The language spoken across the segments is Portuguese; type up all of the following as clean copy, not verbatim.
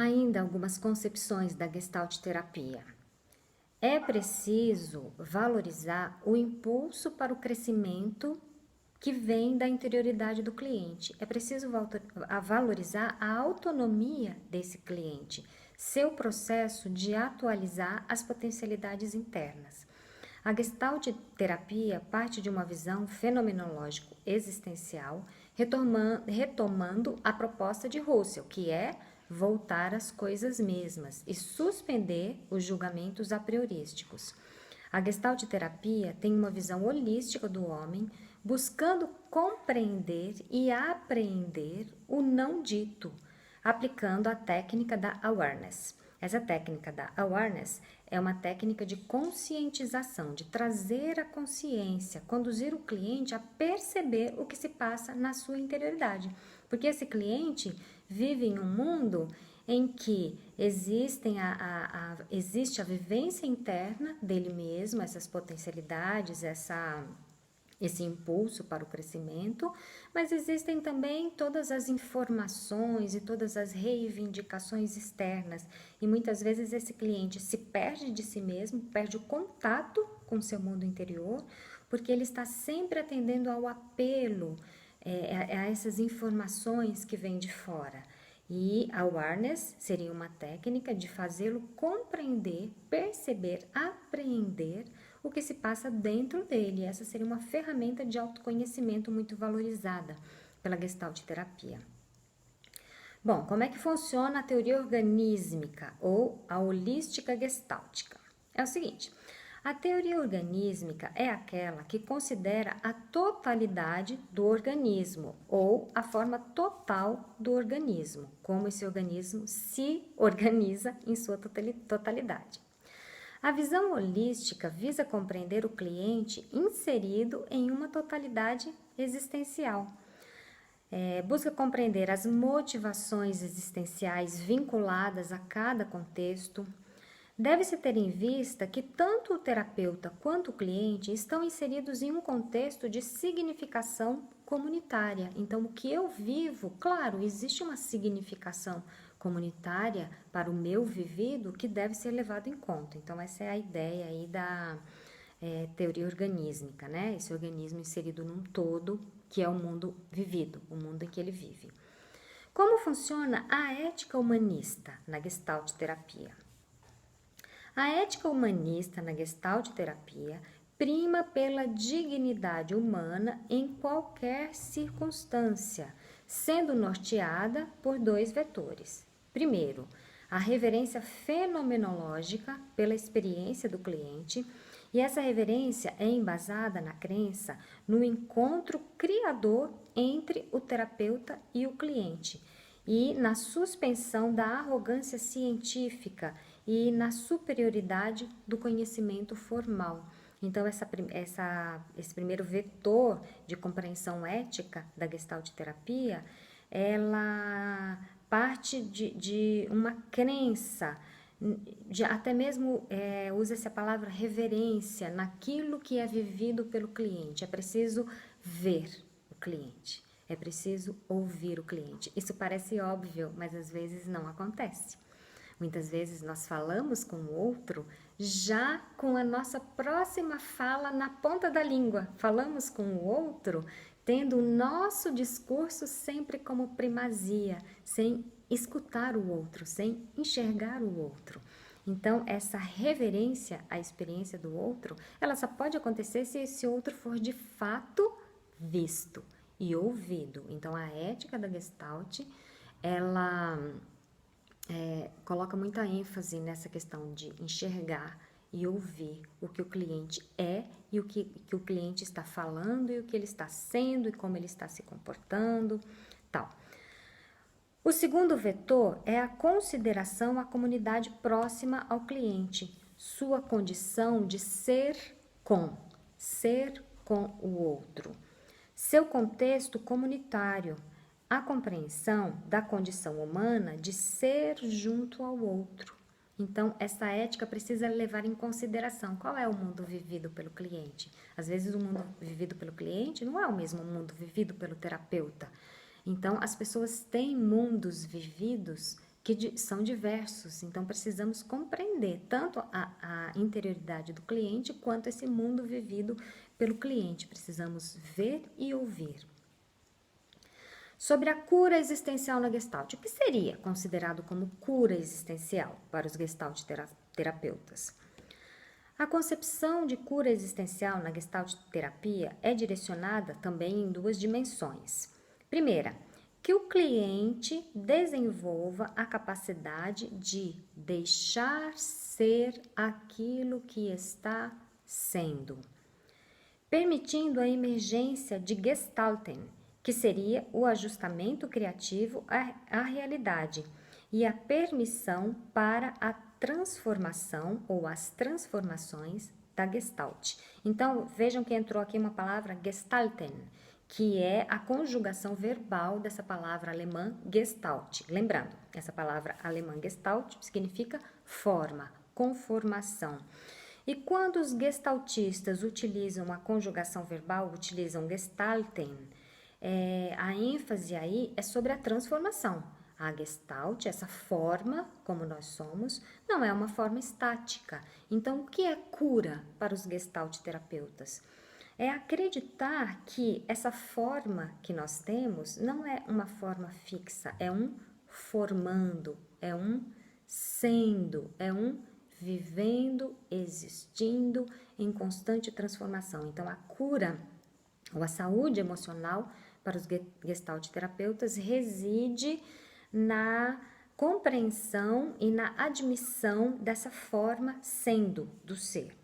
Ainda algumas concepções da Gestalt terapia. É preciso valorizar o impulso para o crescimento que vem da interioridade do cliente. É preciso valorizar a autonomia desse cliente, seu processo de atualizar as potencialidades internas. A Gestalt terapia parte de uma visão fenomenológico-existencial, retomando a proposta de Russell, que é voltar às coisas mesmas e suspender os julgamentos a priorísticos. A Gestalt terapia tem uma visão holística do homem, buscando compreender e apreender o não dito, aplicando a técnica da awareness. Essa técnica da awareness é uma técnica de conscientização, de trazer a consciência, conduzir o cliente a perceber o que se passa na sua interioridade. Porque esse cliente vive em um mundo em que existe a vivência interna dele mesmo, essas potencialidades, esse impulso para o crescimento, mas existem também todas as informações e todas as reivindicações externas. E muitas vezes esse cliente se perde de si mesmo, perde o contato com o seu mundo interior, porque ele está sempre atendendo ao apelo, a essas informações que vêm de fora. E a awareness seria uma técnica de fazê-lo compreender, perceber, apreender o que se passa dentro dele. Essa seria uma ferramenta de autoconhecimento muito valorizada pela Gestalt terapia. Bom, como é que funciona a teoria organísmica ou a holística gestáltica? É o seguinte, a teoria organísmica é aquela que considera a totalidade do organismo ou a forma total do organismo, como esse organismo se organiza em sua totalidade. A visão holística visa compreender o cliente inserido em uma totalidade existencial. Busca compreender as motivações existenciais vinculadas a cada contexto. Deve-se ter em vista que tanto o terapeuta quanto o cliente estão inseridos em um contexto de significação comunitária. Então, o que eu vivo, claro, existe uma significação comunitária para o meu vivido que deve ser levado em conta. Então, essa é a ideia aí da teoria organísmica, né? Esse organismo inserido num todo, que é o mundo vivido, o mundo em que ele vive. Como funciona a ética humanista na Gestalt terapia? A ética humanista na Gestalt terapia prima pela dignidade humana em qualquer circunstância, sendo norteada por dois vetores. Primeiro, a reverência fenomenológica pela experiência do cliente, e essa reverência é embasada na crença no encontro criador entre o terapeuta e o cliente, e na suspensão da arrogância científica e na superioridade do conhecimento formal. Então, esse primeiro vetor de compreensão ética da Gestalt terapia, ela parte de uma crença, até mesmo usa-se a palavra reverência naquilo que é vivido pelo cliente. É preciso ver o cliente, é preciso ouvir o cliente. Isso parece óbvio, mas às vezes não acontece. Muitas vezes nós falamos com o outro já com a nossa próxima fala na ponta da língua. Falamos com o outro tendo o nosso discurso sempre como primazia, sem escutar o outro, sem enxergar o outro. Então, essa reverência à experiência do outro, ela só pode acontecer se esse outro for de fato visto e ouvido. Então, a ética da Gestalt, ela coloca muita ênfase nessa questão de enxergar e ouvir o que o cliente é e o que o cliente está falando e o que ele está sendo e como ele está se comportando, tal. O segundo vetor é a consideração à comunidade próxima ao cliente, sua condição de ser com o outro, seu contexto comunitário, a compreensão da condição humana de ser junto ao outro. Então, essa ética precisa levar em consideração qual é o mundo vivido pelo cliente. Às vezes, o mundo vivido pelo cliente não é o mesmo mundo vivido pelo terapeuta. Então, as pessoas têm mundos vividos que são diversos. Então, precisamos compreender tanto a interioridade do cliente quanto esse mundo vivido pelo cliente. Precisamos ver e ouvir. Sobre a cura existencial na Gestalt. O que seria considerado como cura existencial para os Gestalt terapeutas? A concepção de cura existencial na Gestalt terapia é direcionada também em duas dimensões. Primeira, que o cliente desenvolva a capacidade de deixar ser aquilo que está sendo, permitindo a emergência de Gestalten, que seria o ajustamento criativo à realidade, e a permissão para a transformação ou as transformações da Gestalt. Então, vejam que entrou aqui uma palavra Gestalten, que é a conjugação verbal dessa palavra alemã Gestalt. Lembrando, essa palavra alemã Gestalt significa forma, conformação. E quando os gestaltistas utilizam a conjugação verbal, utilizam Gestalten, a ênfase aí é sobre a transformação. A Gestalt, essa forma, como nós somos, não é uma forma estática. Então, o que é cura para os Gestalt terapeutas? É acreditar que essa forma que nós temos não é uma forma fixa, é um formando, é um sendo, é um vivendo, existindo em constante transformação. Então, a cura ou a saúde emocional para os Gestalt terapeutas reside na compreensão e na admissão dessa forma sendo do ser.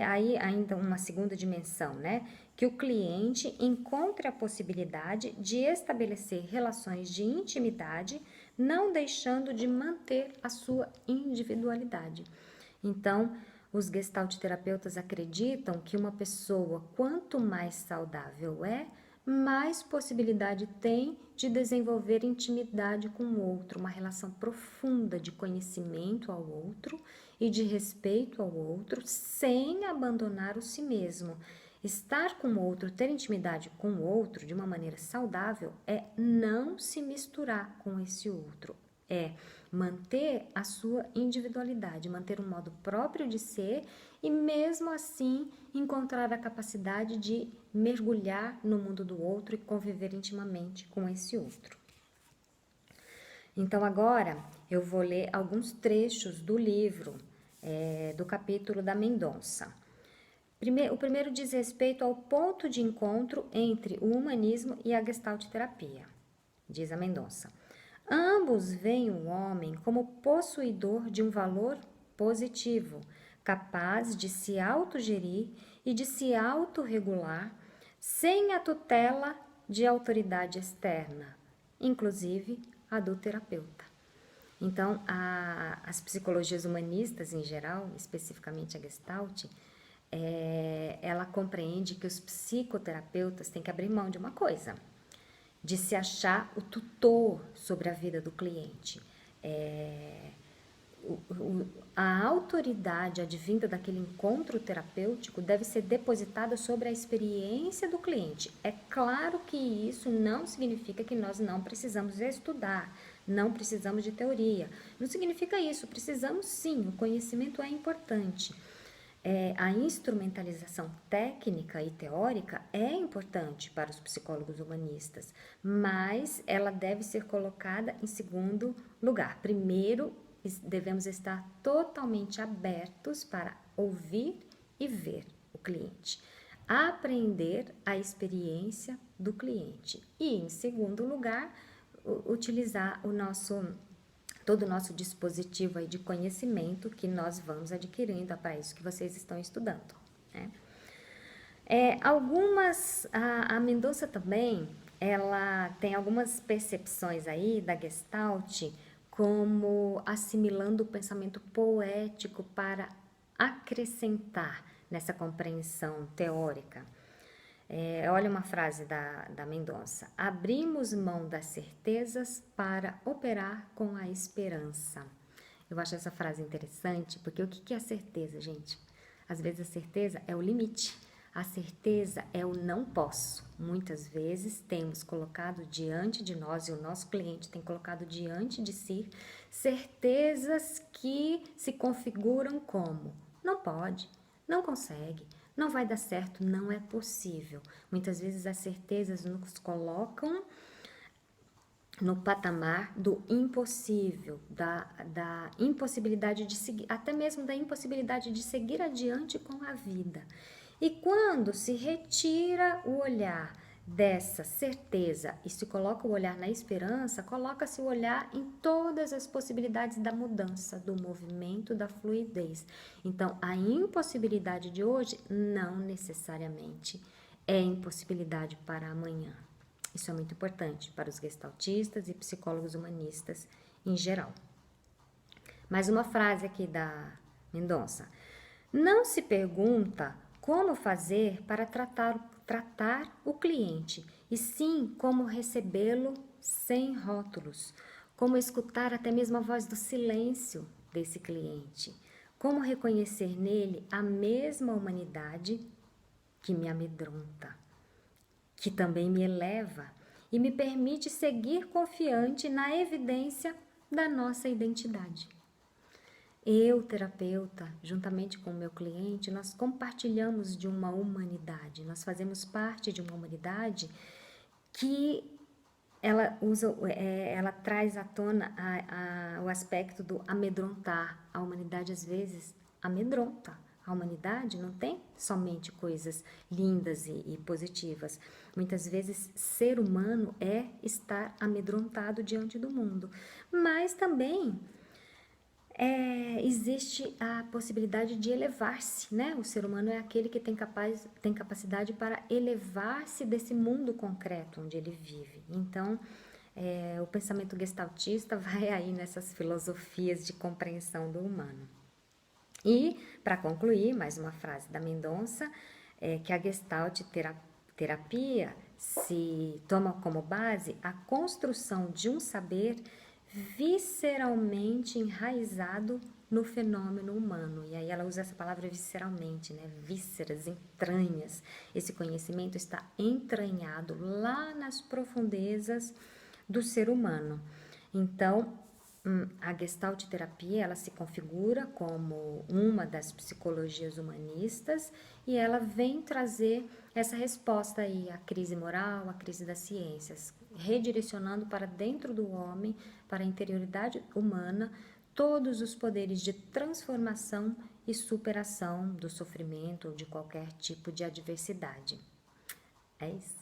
Aí ainda uma segunda dimensão, né? Que o cliente encontre a possibilidade de estabelecer relações de intimidade, não deixando de manter a sua individualidade. Então, os Gestalt terapeutas acreditam que uma pessoa, quanto mais saudável mais possibilidade tem de desenvolver intimidade com o outro, uma relação profunda de conhecimento ao outro e de respeito ao outro, sem abandonar o si mesmo. Estar com o outro, ter intimidade com o outro de uma maneira saudável é não se misturar com esse outro, é manter a sua individualidade, manter um modo próprio de ser e mesmo assim encontrar a capacidade de mergulhar no mundo do outro e conviver intimamente com esse outro. Então agora eu vou ler alguns trechos do livro, do capítulo da Mendonça. O primeiro diz respeito ao ponto de encontro entre o humanismo e a Gestalt terapia, diz a Mendonça. Ambos veem o homem como possuidor de um valor positivo, capaz de se autogerir e de se autorregular sem a tutela de autoridade externa, inclusive a do terapeuta. Então, as psicologias humanistas em geral, especificamente a Gestalt, ela compreende que os psicoterapeutas têm que abrir mão de uma coisa, de se achar o tutor sobre a vida do cliente. A autoridade advinda daquele encontro terapêutico deve ser depositada sobre a experiência do cliente. É claro que isso não significa que nós não precisamos estudar, não precisamos de teoria. Não significa isso, precisamos sim, o conhecimento é importante. A instrumentalização técnica e teórica é importante para os psicólogos humanistas, mas ela deve ser colocada em segundo lugar. Primeiro, devemos estar totalmente abertos para ouvir e ver o cliente, aprender a experiência do cliente e, em segundo lugar, utilizar todo o nosso dispositivo aí de conhecimento que nós vamos adquirindo para isso que vocês estão estudando, né? A Mendonça também, ela tem algumas percepções aí da Gestalt como assimilando o pensamento poético para acrescentar nessa compreensão teórica. Olha uma frase da Mendonça: abrimos mão das certezas para operar com a esperança. Eu acho essa frase interessante, porque o que é a certeza, gente? Às vezes a certeza é o limite. A certeza é o não posso. Muitas vezes temos colocado diante de nós, e o nosso cliente tem colocado diante de si, certezas que se configuram como não pode, não consegue, não vai dar certo, não é possível. Muitas vezes as certezas nos colocam no patamar do impossível, da impossibilidade de seguir, até mesmo da impossibilidade de seguir adiante com a vida. E quando se retira o olhar dessa certeza e se coloca o olhar na esperança, coloca-se o olhar em todas as possibilidades da mudança, do movimento, da fluidez. Então, a impossibilidade de hoje não necessariamente é impossibilidade para amanhã. Isso é muito importante para os gestaltistas e psicólogos humanistas em geral. Mais uma frase aqui da Mendonça. Não se pergunta como fazer para tratar o cliente, e sim como recebê-lo sem rótulos, como escutar até mesmo a voz do silêncio desse cliente, como reconhecer nele a mesma humanidade que me amedronta, que também me eleva e me permite seguir confiante na evidência da nossa identidade. Eu, terapeuta, juntamente com o meu cliente, nós compartilhamos de uma humanidade, nós fazemos parte de uma humanidade que ela traz à tona o aspecto do amedrontar. A humanidade às vezes amedronta. A humanidade não tem somente coisas lindas e positivas. Muitas vezes, ser humano é estar amedrontado diante do mundo. Mas também existe a possibilidade de elevar-se, né? O ser humano é aquele que tem capacidade para elevar-se desse mundo concreto onde ele vive. Então, o pensamento gestaltista vai aí nessas filosofias de compreensão do humano. E, para concluir, mais uma frase da Mendonça, que a Gestalt terapia se toma como base a construção de um saber visceralmente enraizado no fenômeno humano. E aí ela usa essa palavra visceralmente, né? Vísceras, entranhas. Esse conhecimento está entranhado lá nas profundezas do ser humano. Então, a Gestalt terapia, ela se configura como uma das psicologias humanistas e ela vem trazer essa resposta aí à crise moral, à crise das ciências, redirecionando para dentro do homem, para a interioridade humana, todos os poderes de transformação e superação do sofrimento ou de qualquer tipo de adversidade. É isso.